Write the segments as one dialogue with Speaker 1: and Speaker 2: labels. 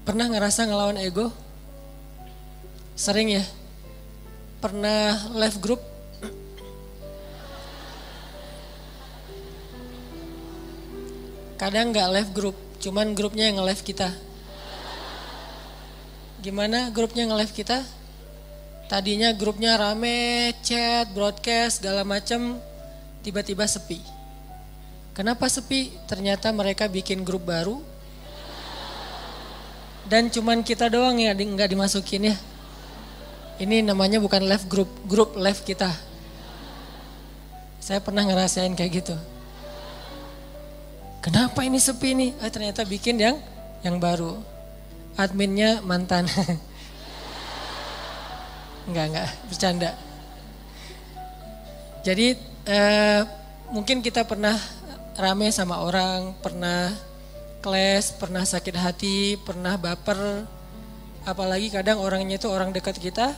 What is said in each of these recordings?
Speaker 1: Pernah ngerasa ngelawan ego? Sering ya? Pernah left group? Kadang nggak left group, cuman grupnya yang nge-left kita. Gimana grupnya nge-left kita? Tadinya grupnya rame, chat, broadcast, segala macam, tiba-tiba sepi. Kenapa sepi? Ternyata mereka bikin grup baru, dan cuman kita doang ya nggak dimasukin ya. Ini namanya bukan left group, grup left kita. Saya pernah ngerasain kayak gitu. Kenapa ini sepi nih? Ternyata bikin yang baru. Adminnya mantan. Enggak, bercanda. Jadi mungkin kita pernah rame sama orang, pernah clash, pernah sakit hati, pernah baper. Apalagi kadang orangnya itu orang dekat kita,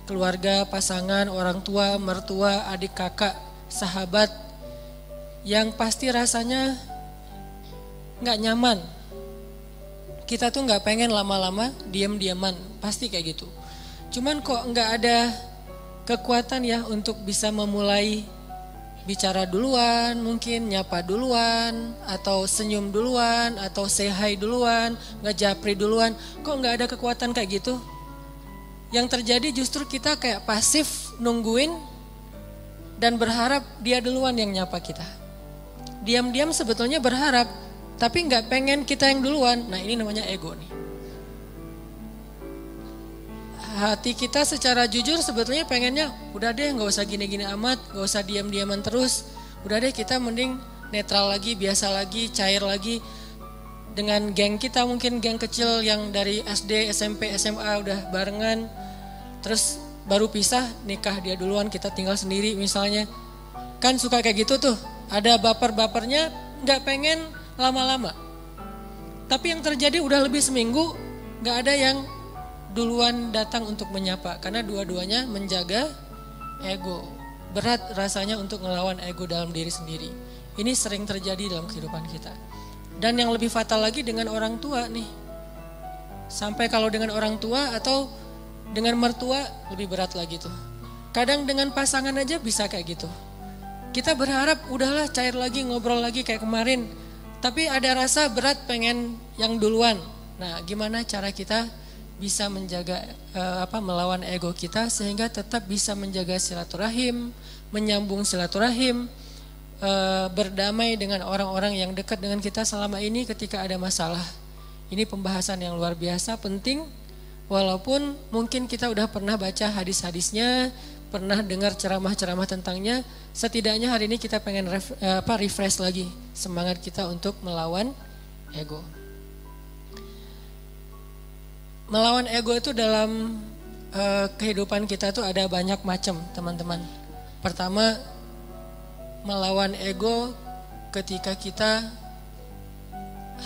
Speaker 1: keluarga, pasangan, orang tua, mertua, adik kakak, sahabat, yang pasti rasanya nggak nyaman. Kita tuh nggak pengen lama-lama diam-diaman, pasti kayak gitu. Cuman kok nggak ada kekuatan ya untuk bisa memulai bicara duluan, mungkin nyapa duluan, atau senyum duluan, atau say hi duluan, ngejapri duluan. Kok nggak ada kekuatan kayak gitu? Yang terjadi justru kita kayak pasif nungguin dan berharap dia duluan yang nyapa kita. Diam-diam sebetulnya berharap, tapi nggak pengen kita yang duluan. Nah, ini namanya ego nih. Hati kita secara jujur sebetulnya pengennya udah deh nggak usah gini-gini amat, nggak usah diam-diaman terus. Udah deh kita mending netral lagi, biasa lagi, cair lagi. Dengan geng kita, mungkin geng kecil yang dari SD, SMP, SMA udah barengan. Terus baru pisah, nikah dia duluan, kita tinggal sendiri misalnya. Kan suka kayak gitu tuh, ada baper-bapernya, nggak pengen lama-lama. Tapi yang terjadi udah lebih seminggu nggak ada yang duluan datang untuk menyapa, karena dua-duanya menjaga ego. Berat rasanya untuk ngelawan ego dalam diri sendiri. Ini sering terjadi dalam kehidupan kita. Dan yang lebih fatal lagi dengan orang tua nih. Sampai kalau dengan orang tua atau dengan mertua lebih berat lagi tuh. Kadang dengan pasangan aja bisa kayak gitu. Kita berharap udahlah cair lagi, ngobrol lagi kayak kemarin. Tapi ada rasa berat pengen yang duluan. Nah, gimana cara kita bisa menjaga melawan ego kita sehingga tetap bisa menjaga silaturahim, menyambung silaturahim, berdamai dengan orang-orang yang dekat dengan kita selama ini ketika ada masalah. Ini pembahasan yang luar biasa penting, walaupun mungkin kita udah pernah baca hadis-hadisnya, pernah dengar ceramah-ceramah tentangnya. Setidaknya hari ini kita pengen refresh lagi semangat kita untuk melawan ego. Melawan ego itu dalam kehidupan kita tuh ada banyak macam, teman-teman. Pertama, melawan ego ketika kita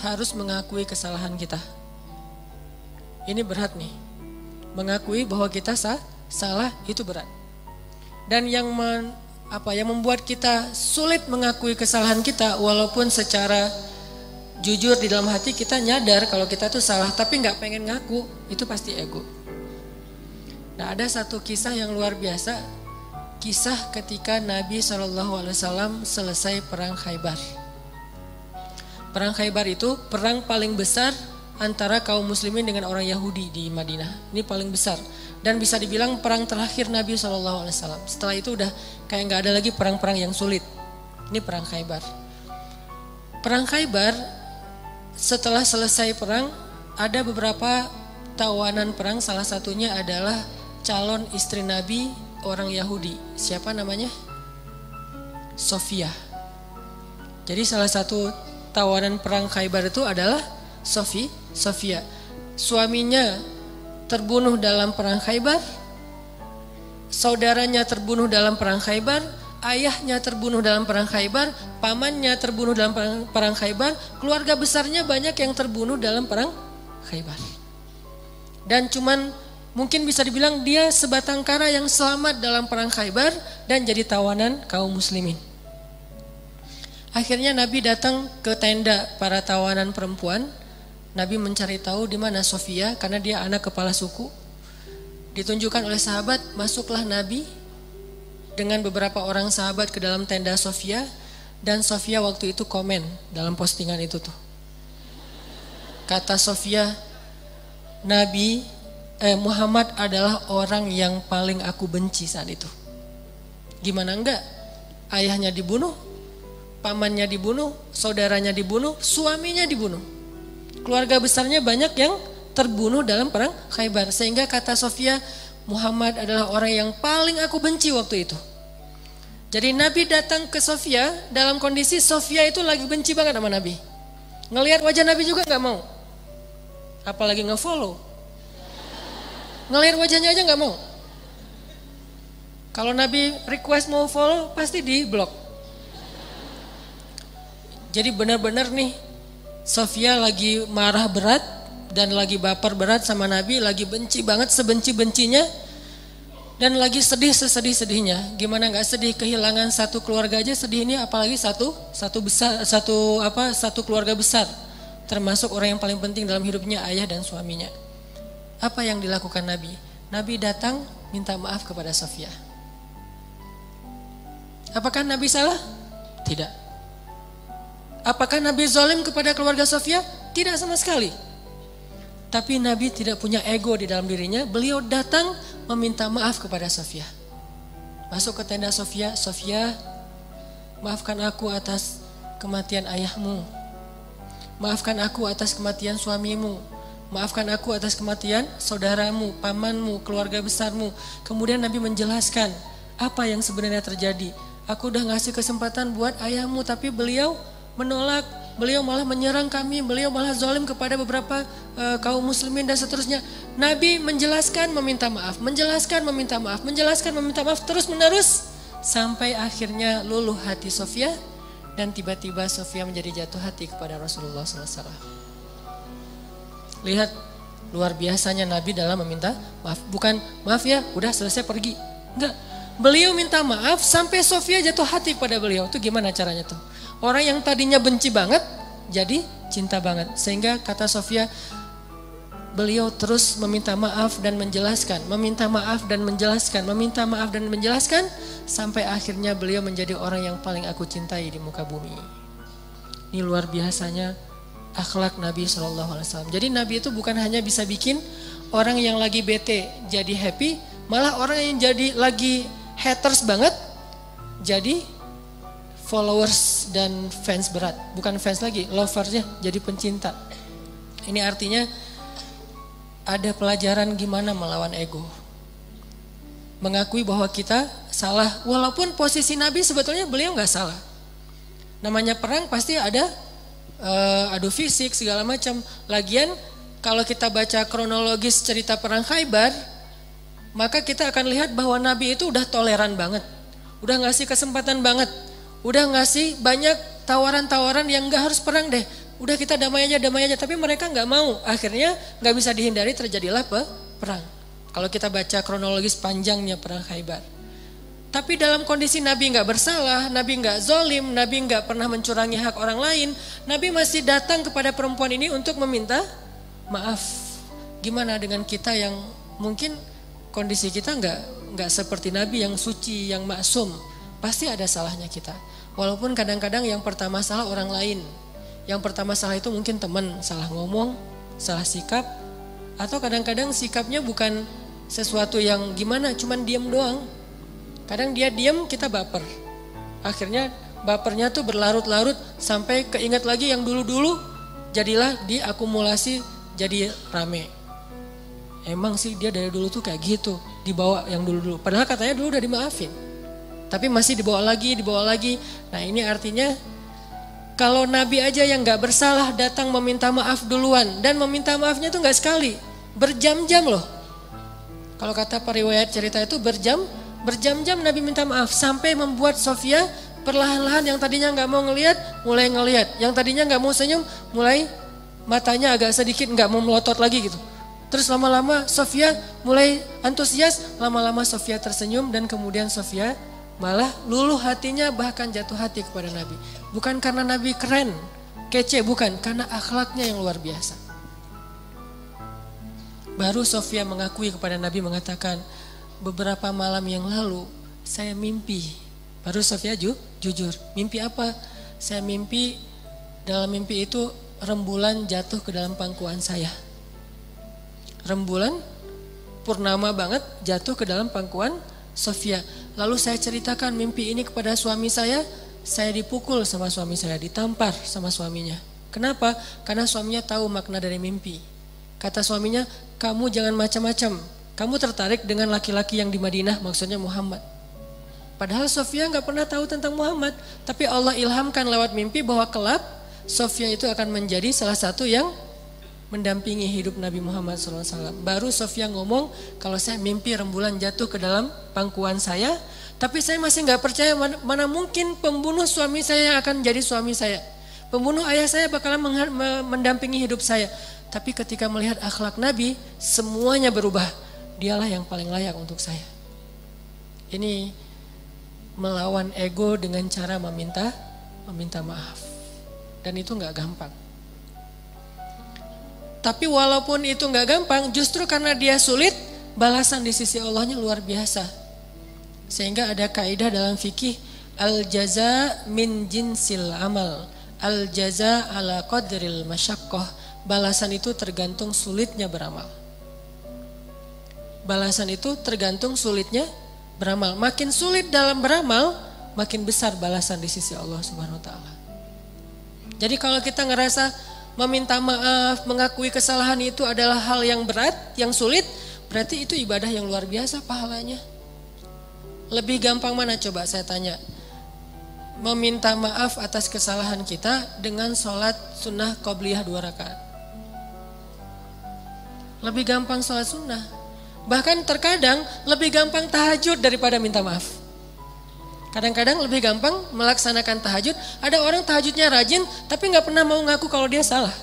Speaker 1: harus mengakui kesalahan kita. Ini berat nih. Mengakui bahwa kita salah itu berat. Dan yang membuat kita sulit mengakui kesalahan kita, walaupun secara jujur di dalam hati kita nyadar kalau kita tuh salah, tapi nggak pengen ngaku, itu pasti ego. Nah, ada satu kisah yang luar biasa, kisah ketika Nabi SAW selesai perang Khaybar. Perang Khaybar itu perang paling besar antara kaum muslimin dengan orang Yahudi di Madinah. Ini paling besar dan bisa dibilang perang terakhir Nabi SAW. Setelah itu udah kayak nggak ada lagi perang-perang yang sulit. Ini perang Khaybar. Perang Khaybar, setelah selesai perang, ada beberapa tawanan perang, salah satunya adalah calon istri Nabi orang Yahudi. Siapa namanya? Sofia. Jadi salah satu tawanan perang Khaybar itu adalah Sofia. Suaminya terbunuh dalam perang Khaybar, saudaranya terbunuh dalam perang Khaybar, ayahnya terbunuh dalam perang Khaybar, pamannya terbunuh dalam perang Khaybar, keluarga besarnya banyak yang terbunuh dalam perang Khaybar. Dan cuman mungkin bisa dibilang dia sebatang kara yang selamat dalam perang Khaybar dan jadi tawanan kaum muslimin. Akhirnya Nabi datang ke tenda para tawanan perempuan Nabi mencari tahu di mana Sofia karena dia anak kepala suku. Ditunjukkan oleh sahabat, masuklah Nabi dengan beberapa orang sahabat ke dalam tenda Sofia, dan Sofia waktu itu komen dalam postingan itu tuh. Kata Sofia, Muhammad adalah orang yang paling aku benci saat itu. Gimana enggak? Ayahnya dibunuh, pamannya dibunuh, saudaranya dibunuh, suaminya dibunuh. Keluarga besarnya banyak yang terbunuh dalam perang Khaybar. Sehingga kata Sofia, Muhammad adalah orang yang paling aku benci waktu itu. Jadi Nabi datang ke Sofia dalam kondisi Sofia itu lagi benci banget sama Nabi. Ngelihat wajah Nabi juga gak mau. Apalagi nge-follow. Ngelihat wajahnya aja gak mau. Kalau Nabi request mau follow pasti di blok. Jadi benar-benar nih Sofia lagi marah berat dan lagi baper berat sama Nabi, lagi benci banget sebenci-bencinya dan lagi sedih sesedih-sedihnya. Gimana nggak sedih, kehilangan satu keluarga aja sedih, ini apalagi satu keluarga besar, termasuk orang yang paling penting dalam hidupnya, ayah dan suaminya. Apa yang dilakukan Nabi? Nabi datang minta maaf kepada Sofia. Apakah Nabi salah? Tidak. Apakah Nabi zalim kepada keluarga Sofia? Tidak sama sekali. Tapi Nabi tidak punya ego di dalam dirinya. Beliau datang meminta maaf kepada Sofia. Masuk ke tenda Sofia. Sofia, maafkan aku atas kematian ayahmu. Maafkan aku atas kematian suamimu. Maafkan aku atas kematian saudaramu, pamanmu, keluarga besarmu. Kemudian Nabi menjelaskan apa yang sebenarnya terjadi. Aku udah ngasih kesempatan buat ayahmu, tapi beliau menolak. Beliau malah menyerang kami, beliau malah zalim kepada beberapa kaum muslimin dan seterusnya. Nabi menjelaskan, meminta maaf, menjelaskan, meminta maaf, menjelaskan, meminta maaf, terus menerus sampai akhirnya luluh hati Sofia dan tiba-tiba Sofia menjadi jatuh hati kepada Rasulullah SAW. Lihat luar biasanya Nabi dalam meminta maaf. Bukan maaf ya, udah selesai pergi. Enggak, beliau minta maaf sampai Sofia jatuh hati kepada beliau. Itu gimana caranya tuh? Orang yang tadinya benci banget jadi cinta banget. Sehingga kata Sofia, beliau terus meminta maaf dan menjelaskan, meminta maaf dan menjelaskan, meminta maaf dan menjelaskan, sampai akhirnya beliau menjadi orang yang paling aku cintai di muka bumi. Ini luar biasanya akhlak Nabi SAW. Jadi Nabi itu bukan hanya bisa bikin orang yang lagi bete jadi happy, malah orang yang jadi lagi haters banget jadi followers dan fans berat. Bukan fans lagi, loversnya jadi pencinta. Ini artinya ada pelajaran gimana melawan ego. Mengakui bahwa kita salah, walaupun posisi Nabi sebetulnya beliau gak salah. Namanya perang pasti ada adu fisik segala macam. Lagian kalau kita baca kronologis cerita perang Khaybar, maka kita akan lihat bahwa Nabi itu udah toleran banget. Udah ngasih kesempatan banget. Udah ngasih banyak tawaran-tawaran yang gak harus perang deh. Udah kita damai aja. Tapi mereka gak mau. Akhirnya gak bisa dihindari, terjadilah perang. Kalau kita baca kronologis panjangnya perang Khaybar. Tapi dalam kondisi Nabi gak bersalah, Nabi gak zolim, Nabi gak pernah mencurangi hak orang lain. Nabi masih datang kepada perempuan ini untuk meminta maaf. Gimana dengan kita yang mungkin kondisi kita gak seperti Nabi yang suci, yang maksum. Pasti ada salahnya kita. Walaupun kadang-kadang yang pertama salah orang lain. Yang pertama salah itu mungkin teman, salah ngomong, salah sikap. Atau kadang-kadang sikapnya bukan sesuatu yang gimana, cuman diam doang. Kadang dia diam, kita baper. Akhirnya bapernya tuh berlarut-larut sampai keinget lagi yang dulu-dulu, jadilah diakumulasi jadi rame. Emang sih dia dari dulu tuh kayak gitu, dibawa yang dulu-dulu. Padahal katanya dulu udah dimaafin. Tapi masih dibawa lagi. Nah ini artinya kalau Nabi aja yang gak bersalah datang meminta maaf duluan. Dan meminta maafnya tuh gak sekali, berjam-jam loh. Kalau kata periwayat cerita itu berjam-jam Nabi minta maaf. Sampai membuat Sofia perlahan-lahan yang tadinya gak mau ngelihat, mulai ngelihat. Yang tadinya gak mau senyum, mulai matanya agak sedikit gak mau melotot lagi gitu. Terus lama-lama Sofia mulai antusias, lama-lama Sofia tersenyum dan kemudian Sofia malah luluh hatinya, bahkan jatuh hati kepada Nabi. Bukan karena Nabi keren, kece, bukan. Karena akhlaknya yang luar biasa. Baru Sofia mengakui kepada Nabi, mengatakan, beberapa malam yang lalu saya mimpi. Baru Sofia jujur, mimpi apa? Saya mimpi, dalam mimpi itu rembulan jatuh ke dalam pangkuan saya. Rembulan purnama banget jatuh ke dalam pangkuan Sofia. Lalu saya ceritakan mimpi ini kepada suami saya dipukul sama suami saya, ditampar sama suaminya. Kenapa? Karena suaminya tahu makna dari mimpi. Kata suaminya, kamu jangan macam-macam. Kamu tertarik dengan laki-laki yang di Madinah, maksudnya Muhammad. Padahal Sofia nggak pernah tahu tentang Muhammad. Tapi Allah ilhamkan lewat mimpi bahwa kelak Sofia itu akan menjadi salah satu yang mendampingi hidup Nabi Muhammad SAW. Baru Sofia ngomong, kalau saya mimpi rembulan jatuh ke dalam pangkuan saya, tapi saya masih nggak percaya, mana mungkin pembunuh suami saya yang akan jadi suami saya. Pembunuh ayah saya bakalan mendampingi hidup saya. Tapi ketika melihat akhlak Nabi, semuanya berubah. Dialah yang paling layak untuk saya. Ini melawan ego dengan cara meminta maaf. Dan itu nggak gampang. Tapi walaupun itu nggak gampang, justru karena dia sulit, balasan di sisi Allahnya luar biasa. Sehingga ada kaidah dalam fikih, al-jaza min jinsil amal, al-jaza ala qadril masyaqqah. Balasan itu tergantung sulitnya beramal. Balasan itu tergantung sulitnya beramal. Makin sulit dalam beramal, makin besar balasan di sisi Allah Subhanahu wa taala. Jadi kalau kita ngerasa meminta maaf, mengakui kesalahan itu adalah hal yang berat, yang sulit, berarti itu ibadah yang luar biasa pahalanya. Lebih gampang mana coba saya tanya? Meminta maaf atas kesalahan kita dengan sholat sunnah qobliyah 2 rakaat. Lebih gampang sholat sunnah. Bahkan terkadang lebih gampang tahajud daripada minta maaf. Kadang-kadang lebih gampang melaksanakan tahajud. Ada orang tahajudnya rajin tapi gak pernah mau ngaku kalau dia salah.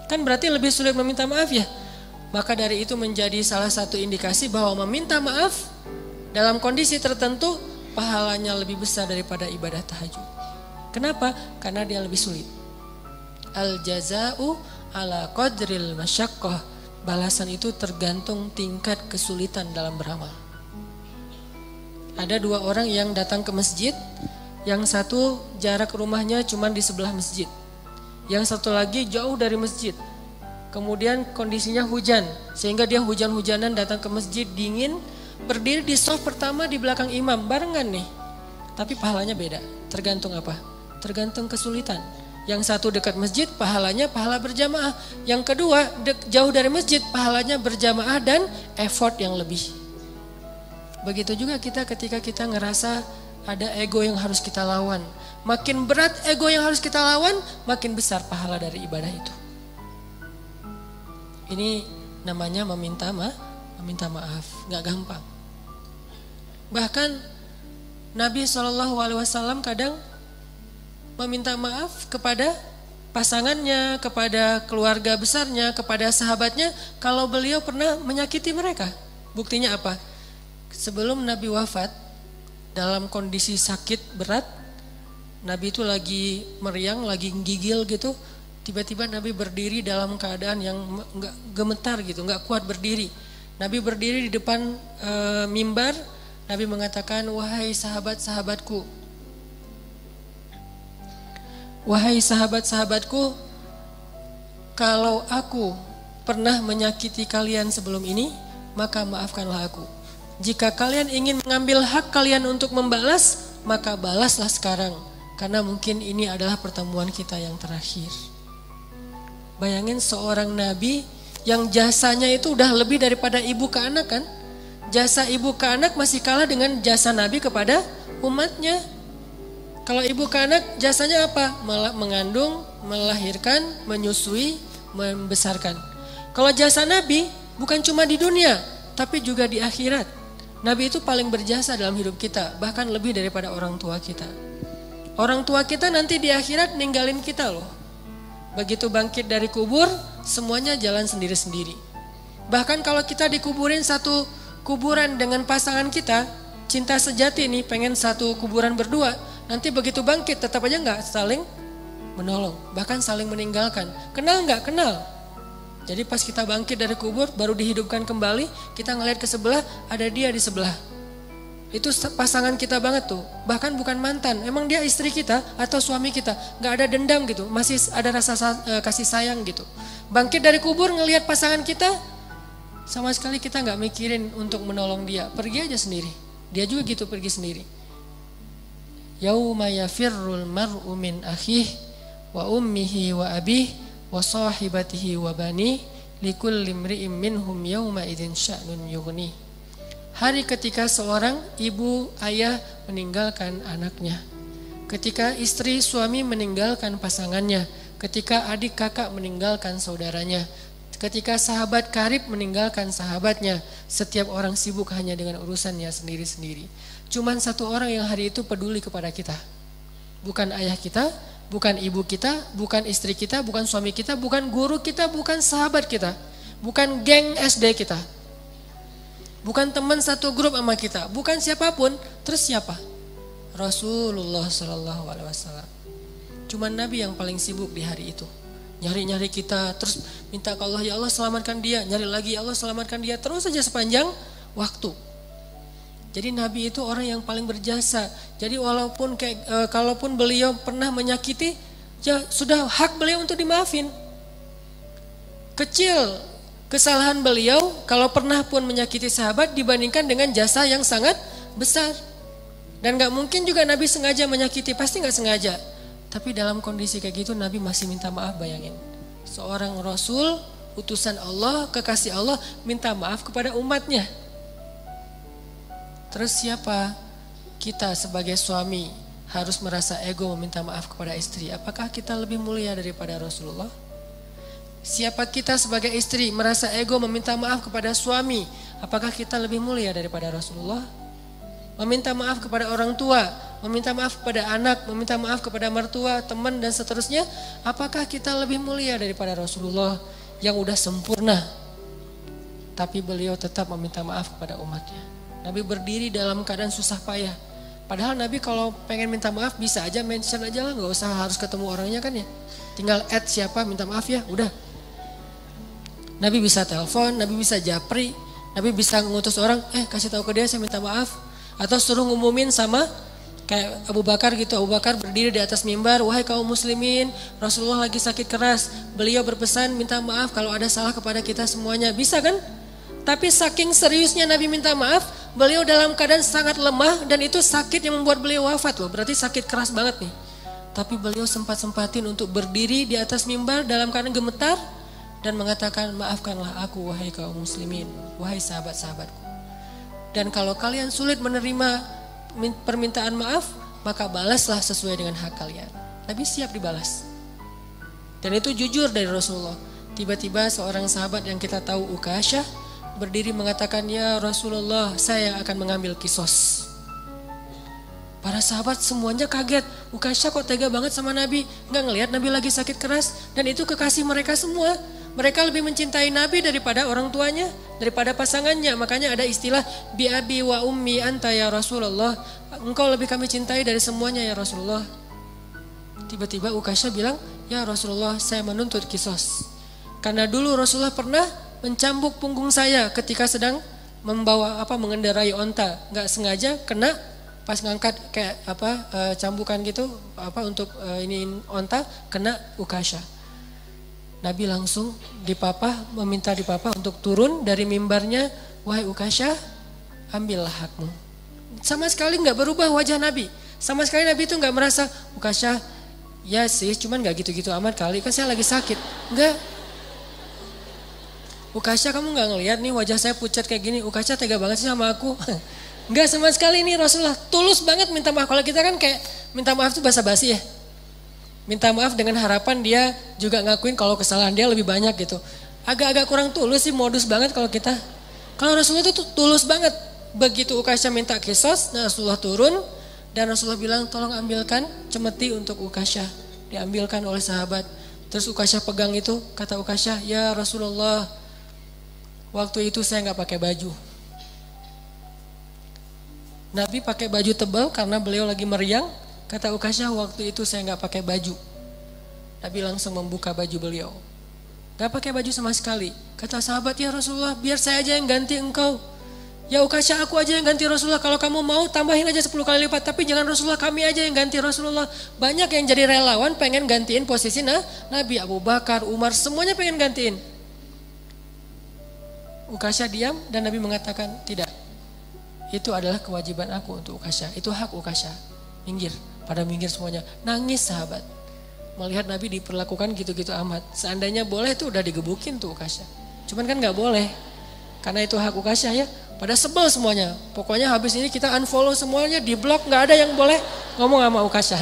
Speaker 1: Kan berarti lebih sulit meminta maaf ya. Maka dari itu menjadi salah satu indikasi bahwa meminta maaf dalam kondisi tertentu pahalanya lebih besar daripada ibadah tahajud. Kenapa? Karena dia lebih sulit. Al-jaza'u ala qadril masyaqqah. Balasan itu tergantung tingkat kesulitan dalam beramal. Ada 2 orang yang datang ke masjid, yang satu jarak rumahnya cuma di sebelah masjid, yang satu lagi jauh dari masjid. Kemudian kondisinya hujan, sehingga dia hujan-hujanan datang ke masjid dingin, berdiri di shaf pertama di belakang imam, barengan nih. Tapi pahalanya beda, tergantung apa? Tergantung kesulitan. Yang satu dekat masjid, pahalanya pahala berjamaah. Yang kedua jauh dari masjid, pahalanya berjamaah dan effort yang lebih. Begitu juga kita ketika kita ngerasa ada ego yang harus kita lawan. Makin berat ego yang harus kita lawan, makin besar pahala dari ibadah itu. Ini namanya meminta maaf, gak gampang. Bahkan Nabi SAW kadang meminta maaf kepada pasangannya, kepada keluarga besarnya, kepada sahabatnya, kalau beliau pernah menyakiti mereka. Buktinya apa? Sebelum Nabi wafat, dalam kondisi sakit berat, Nabi itu lagi meriang, lagi gigil gitu. Tiba-tiba Nabi berdiri dalam keadaan yang enggak gemetar gitu, enggak kuat berdiri. Nabi berdiri di depan mimbar, Nabi mengatakan, wahai sahabat-sahabatku, wahai sahabat-sahabatku, kalau aku pernah menyakiti kalian sebelum ini, maka maafkanlah aku. Jika kalian ingin mengambil hak kalian untuk membalas, maka balaslah sekarang. Karena mungkin ini adalah pertemuan kita yang terakhir. Bayangin seorang nabi yang jasanya itu udah lebih daripada ibu ke anak kan. Jasa ibu ke anak masih kalah dengan jasa nabi kepada umatnya. Kalau ibu ke anak jasanya apa? Mengandung, melahirkan, menyusui, membesarkan. Kalau jasa nabi bukan cuma di dunia, tapi juga di akhirat. Nabi itu paling berjasa dalam hidup kita, bahkan lebih daripada orang tua kita. Orang tua kita nanti di akhirat ninggalin kita loh. Begitu bangkit dari kubur, semuanya jalan sendiri-sendiri. Bahkan kalau kita dikuburin satu kuburan dengan pasangan kita, cinta sejati nih pengen satu kuburan berdua, nanti begitu bangkit tetap aja nggak saling menolong, bahkan saling meninggalkan. Kenal nggak? Kenal. Jadi pas kita bangkit dari kubur, baru dihidupkan kembali, kita ngelihat ke sebelah, ada dia di sebelah. Itu pasangan kita banget tuh. Bahkan bukan mantan, emang dia istri kita atau suami kita. Gak ada dendam gitu, masih ada rasa kasih sayang gitu. Bangkit dari kubur ngelihat pasangan kita, sama sekali kita gak mikirin untuk menolong dia. Pergi aja sendiri. Dia juga gitu pergi sendiri. Yauma yafirrul mar'u min akhih wa ummihi wa abih wa sahibatihi wa bani likulli imri'im minhum yauma idzin sya'nun yughni. Hari ketika seorang ibu ayah meninggalkan anaknya, ketika istri suami meninggalkan pasangannya, ketika adik kakak meninggalkan saudaranya, ketika sahabat karib meninggalkan sahabatnya, setiap orang sibuk hanya dengan urusannya sendiri-sendiri. Cuman satu orang yang hari itu peduli kepada kita. Bukan ayah kita, bukan ibu kita, bukan istri kita, bukan suami kita, bukan guru kita, bukan sahabat kita, bukan geng SD kita, bukan teman satu grup sama kita, bukan siapapun. Terus siapa? Rasulullah Sallallahu Alaihi Wasallam. Cuman Nabi yang paling sibuk di hari itu. Nyari-nyari kita, terus minta ke Allah, ya Allah selamatkan dia, nyari lagi, ya Allah selamatkan dia, terus saja sepanjang waktu. Jadi Nabi itu orang yang paling berjasa. Jadi walaupun kalaupun beliau pernah menyakiti, ya sudah hak beliau untuk dimaafin. Kecil kesalahan beliau kalau pernah pun menyakiti sahabat dibandingkan dengan jasa yang sangat besar. Dan gak mungkin juga Nabi sengaja menyakiti, pasti gak sengaja. Tapi dalam kondisi kayak gitu Nabi masih minta maaf, bayangin. Seorang Rasul, utusan Allah, kekasih Allah, minta maaf kepada umatnya. Terus siapa? Kita sebagai suami harus merasa ego meminta maaf kepada istri. Apakah kita lebih mulia daripada Rasulullah? Siapa kita sebagai istri merasa ego meminta maaf kepada suami? Apakah kita lebih mulia daripada Rasulullah? Meminta maaf kepada orang tua, meminta maaf kepada anak, meminta maaf kepada mertua, teman dan seterusnya. Apakah kita lebih mulia daripada Rasulullah yang udah sempurna? Tapi beliau tetap meminta maaf kepada umatnya. Nabi berdiri dalam keadaan susah payah. Padahal Nabi kalau pengen minta maaf bisa aja mention aja lah, gak usah harus ketemu orangnya kan ya. Tinggal add siapa minta maaf ya, udah. Nabi bisa telepon, Nabi bisa japri, Nabi bisa ngutus orang, kasih tahu ke dia saya minta maaf. Atau suruh ngumumin sama kayak Abu Bakar gitu. Abu Bakar berdiri di atas mimbar, wahai kaum muslimin, Rasulullah lagi sakit keras. Beliau berpesan minta maaf kalau ada salah kepada kita semuanya. Bisa kan? Tapi saking seriusnya Nabi minta maaf, beliau dalam keadaan sangat lemah dan itu sakit yang membuat beliau wafat loh. Berarti sakit keras banget nih. Tapi beliau sempat-sempatin untuk berdiri di atas mimbar dalam keadaan gemetar dan mengatakan, maafkanlah aku wahai kaum muslimin, wahai sahabat-sahabatku. Dan kalau kalian sulit menerima permintaan maaf, maka balaslah sesuai dengan hak kalian. Nabi siap dibalas. Dan itu jujur dari Rasulullah. Tiba-tiba seorang sahabat yang kita tahu Ukasyah berdiri mengatakan, ya Rasulullah saya akan mengambil kisos. Para sahabat semuanya kaget. Ukasyah kok tega banget sama Nabi. Gak ngelihat Nabi lagi sakit keras. Dan itu kekasih mereka semua. Mereka lebih mencintai Nabi daripada orang tuanya, daripada pasangannya. Makanya ada istilah bi abi wa ummi anta ya Rasulullah. Engkau lebih kami cintai dari semuanya ya Rasulullah. Tiba-tiba Ukasyah bilang, ya Rasulullah saya menuntut kisos. Karena dulu Rasulullah pernah mencambuk punggung saya ketika sedang mengendarai onta, nggak sengaja kena pas ngangkat kayak cambukan gitu untuk ini onta, kena Ukasyah. Nabi langsung meminta dipapah untuk turun dari mimbarnya, wahai Ukasyah ambillah hakmu. Sama sekali nggak berubah wajah Nabi, sama sekali Nabi itu nggak merasa Ukasyah ya sih cuman nggak gitu-gitu amat kali kan saya lagi sakit, nggak. Ukasyah kamu gak ngelihat nih wajah saya pucat kayak gini, Ukasyah tega banget sih sama aku. Enggak sama sekali nih Rasulullah tulus banget minta maaf. Kalau kita kan kayak minta maaf itu basa-basi ya. Minta maaf dengan harapan dia juga ngakuin kalau kesalahan dia lebih banyak gitu. Agak-agak kurang tulus sih, modus banget kalau kita. Kalau Rasulullah itu tulus banget. Begitu Ukasyah minta kisos, Rasulullah turun dan Rasulullah bilang tolong ambilkan cemeti untuk Ukasyah. Diambilkan oleh sahabat. Terus Ukasyah pegang itu, kata Ukasyah, ya Rasulullah waktu itu saya nggak pakai baju. Nabi pakai baju tebal karena beliau lagi meriang. Kata Ukasyah waktu itu saya nggak pakai baju. Nabi langsung membuka baju beliau. Gak pakai baju sama sekali. Kata sahabat, ya Rasulullah biar saya aja yang ganti engkau. Ya Ukasha aku aja yang ganti Rasulullah. Kalau kamu mau tambahin aja 10 kali lipat. Tapi jangan Rasulullah, kami aja yang ganti Rasulullah. Banyak yang jadi relawan pengen gantiin posisi Nabi. Abu Bakar, Umar semuanya pengen gantiin. Ukasha diam dan Nabi mengatakan tidak. Itu adalah kewajiban aku untuk Ukasha. Itu hak Ukasha. Minggir. Pada minggir semuanya. Nangis sahabat. Melihat Nabi diperlakukan gitu-gitu amat. Seandainya boleh tuh udah digebukin tuh Ukasha. Cuman kan gak boleh. Karena itu hak Ukasha ya. Pada sebel semuanya. Pokoknya habis ini kita unfollow semuanya. Di blog gak ada yang boleh ngomong sama Ukasha.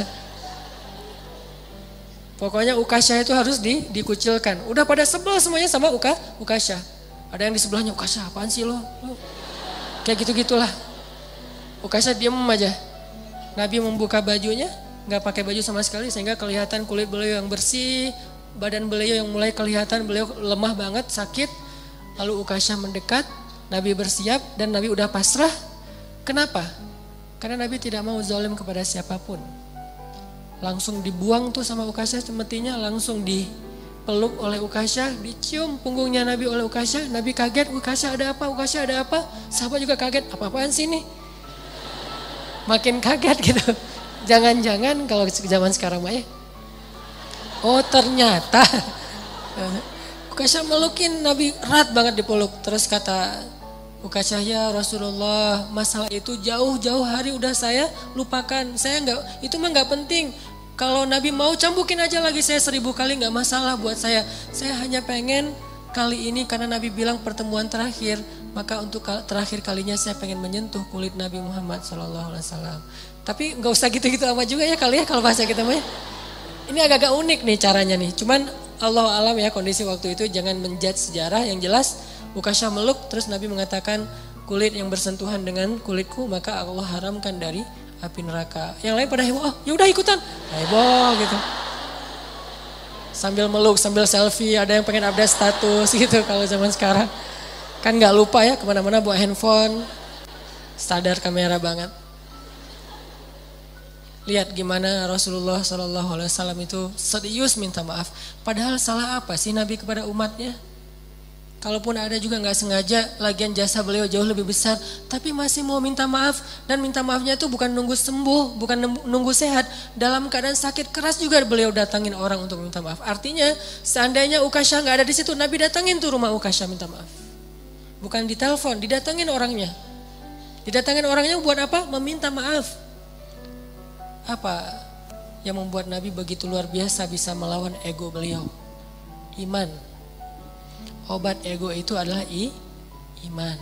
Speaker 1: Pokoknya Ukasha itu harus dikucilkan. Udah pada sebel semuanya sama Ukasha. Ada yang di sebelahnya, Ukasha apaan sih lo? Kayak gitu-gitulah. Ukasha diem aja. Nabi membuka bajunya, gak pakai baju sama sekali sehingga kelihatan kulit beliau yang bersih, badan beliau yang mulai kelihatan beliau lemah banget, sakit. Lalu Ukasha mendekat, Nabi bersiap dan Nabi udah pasrah. Kenapa? Karena Nabi tidak mau zalim kepada siapapun. Langsung dibuang tuh sama Ukasha semestinya, langsung dipeluk oleh Ukasha, dicium punggungnya Nabi oleh Ukasha. Nabi kaget, Ukasha ada apa? Ukasha ada apa? Sahabat juga kaget, apa-apaan sih ini? Makin kaget gitu. Jangan-jangan kalau zaman sekarang mah ya. Oh ternyata Ukasha melukin Nabi erat banget dipeluk. Terus kata Ukasha, ya Rasulullah, masalah itu jauh-jauh hari udah saya lupakan. Saya enggak, itu mah enggak penting. Kalau Nabi mau cambukin aja lagi saya 1000 kali enggak masalah buat saya. Saya hanya pengen kali ini karena Nabi bilang pertemuan terakhir, maka untuk terakhir kalinya saya pengen menyentuh kulit Nabi Muhammad SAW. Tapi nggak usah gitu-gitu amat juga ya kali ya kalau bahasa kita mah. Ini agak-agak unik nih caranya nih. Cuman Allah alam ya kondisi waktu itu, jangan menjudge sejarah. Yang jelas Ukasha meluk terus Nabi mengatakan kulit yang bersentuhan dengan kulitku maka Allah haramkan dari api neraka. Yang lain pada heboh, oh ya udah ikutan, heboh gitu. Sambil meluk, sambil selfie, ada yang pengen update status gitu kalau zaman sekarang. Kan nggak lupa ya kemana-mana bawa handphone, sadar kamera banget. Lihat gimana Rasulullah SAW itu serius minta maaf. Padahal salah apa sih Nabi kepada umatnya? Kalaupun ada juga nggak sengaja, lagian jasa beliau jauh lebih besar, tapi masih mau minta maaf. Dan minta maafnya itu bukan nunggu sembuh, bukan nunggu sehat. Dalam keadaan sakit keras juga beliau datangin orang untuk minta maaf. Artinya seandainya Ukasha nggak ada di situ, Nabi datangin tuh rumah Ukasha minta maaf. Bukan ditelepon, didatangin orangnya. Didatangin orangnya buat apa? Meminta maaf. Apa yang membuat Nabi begitu luar biasa bisa melawan ego beliau? Iman. Obat ego itu adalah iman.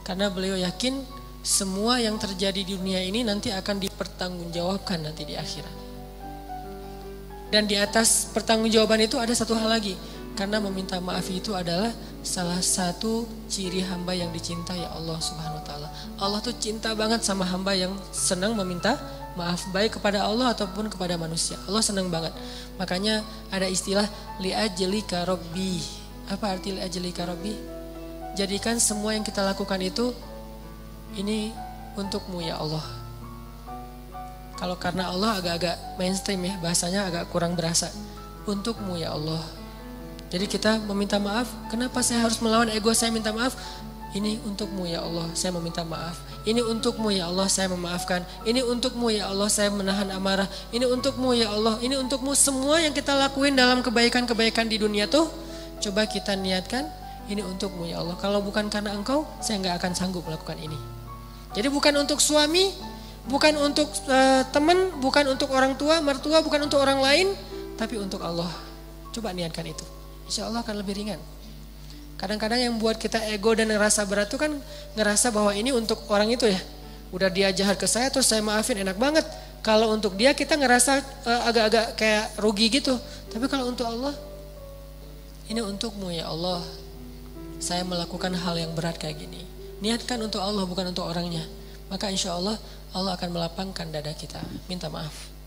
Speaker 1: Karena beliau yakin semua yang terjadi di dunia ini nanti akan dipertanggungjawabkan nanti di akhirat. Dan di atas pertanggungjawaban itu ada satu hal lagi. Karena meminta maaf itu adalah salah satu ciri hamba yang dicintai Allah Subhanahu wa taala. Allah tuh cinta banget sama hamba yang senang meminta maaf, baik kepada Allah ataupun kepada manusia. Allah senang banget. Makanya ada istilah li'ajlika rabbi. Apa arti li'ajlika rabbi? Jadikan semua yang kita lakukan itu ini untukmu ya Allah. Kalau karena Allah agak-agak mainstream ya, bahasanya agak kurang berasa. Untukmu ya Allah. Jadi kita meminta maaf, kenapa saya harus melawan ego saya minta maaf? Ini untukmu ya Allah, saya meminta maaf. Ini untukmu ya Allah, saya memaafkan. Ini untukmu ya Allah, saya menahan amarah. Ini untukmu ya Allah, ini untukmu. Semua yang kita lakuin dalam kebaikan-kebaikan di dunia tuh, coba kita niatkan, ini untukmu ya Allah. Kalau bukan karena engkau, saya gak akan sanggup melakukan ini. Jadi bukan untuk suami, bukan untuk teman, bukan untuk orang tua, mertua, bukan untuk orang lain, tapi untuk Allah. Coba niatkan itu. Insya Allah akan lebih ringan. Kadang-kadang yang buat kita ego dan ngerasa berat itu kan ngerasa bahwa ini untuk orang itu ya. Udah dia jahat ke saya terus saya maafin, enak banget. Kalau untuk dia kita ngerasa agak-agak kayak rugi gitu. Tapi kalau untuk Allah, ini untukmu ya Allah. Saya melakukan hal yang berat kayak gini. Niatkan untuk Allah bukan untuk orangnya. Maka insya Allah Allah akan melapangkan dada kita. Minta maaf.